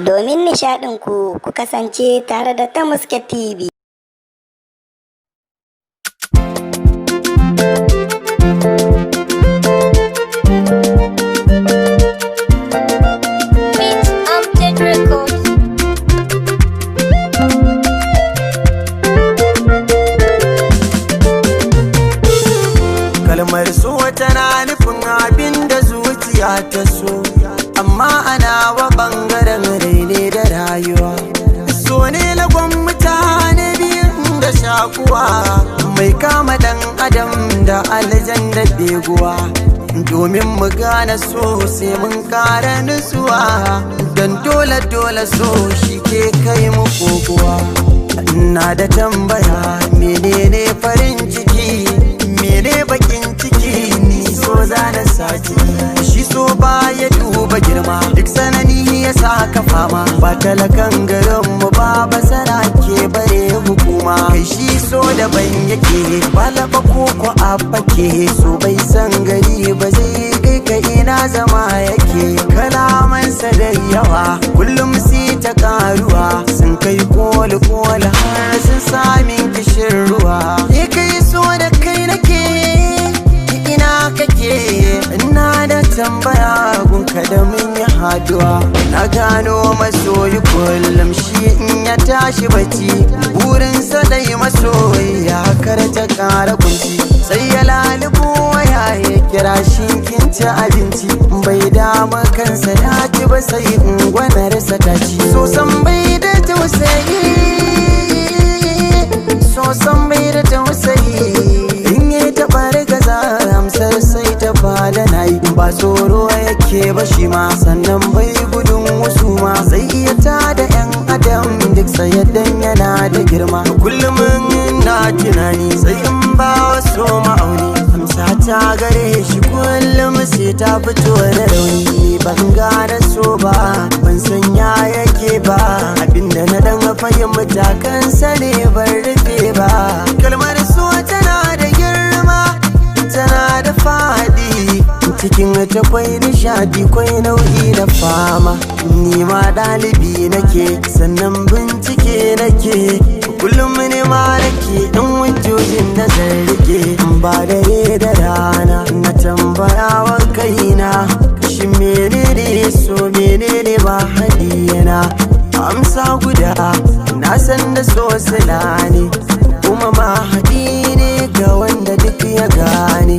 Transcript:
Domin nishaɗinku ku kasance tare da Tamuske TV. Kalmar so tana nufin abin da zuciya ta so, amma ana wa ɓangaren raine da rayuwa. So ne lagon mutane biyun da shakuwa, mai kama ɗan adam da aljan da beguwa. Domin mu gane so sai mun ƙara nutsuwa, don dole so shi ke kai mu kokowa. Ina da tambaya, menene farin ciki, mene bakin ciki, ni so zana saki. Shi so ba ya duba girma, duk sanani ya saka fama. Ba talakan garinmu ba basara ke bare hukuma. Kai shi so daban yake, ba laba ko abba ke. So bai san gari ba zai kai ka ina zama yake. Kalamansa da yawa kullum sai ta karuwa, sun kai koli har sun samin kishin ruwa. Ni kai so da kai nake, ina kake? Ina da tambaya gunka da mun yi haduwa. Na gano masoyi kullum shi in ya tashi bacci, burinsa dai masoyi ya karta kara kunci. Sai ya lalubo waya ya kira shi kin ci abinci, bai dama kansa ya ci ba sai ungwanarsa ta ci. So san bai da tausayi, so san bai da tausayi. In yi taɓa rigaza amsar sai ta fada na yi. Ba tsoro yake ba shi ma, sannan bai gudun wasu ma. Zai iya tada 'yan adam duk sayaddan yana da girma. Kullum na tunani sai in ba wasu ma'auni, amsa ta gare shi kullum sai ta fito da rauni. Ban gane so ba, ban san ya yake ba, abinda na dan fahimta kansa ne ban rufe ba. Kalmar so tana da girma, tana da faɗi, cikin ta kwai nishadi kwai nau'i na fama. Ni ma ɗalibi nake, sannan bincike nake, kullum ne ma nake ɗan hujjojin da zan rike. Ba dare da rana na tambaya wa kaina, shi menene so menene ba hadiyana. Amsa guda na san da so sila ne, kuma ma haɗi ne ga wanda duk ya gane.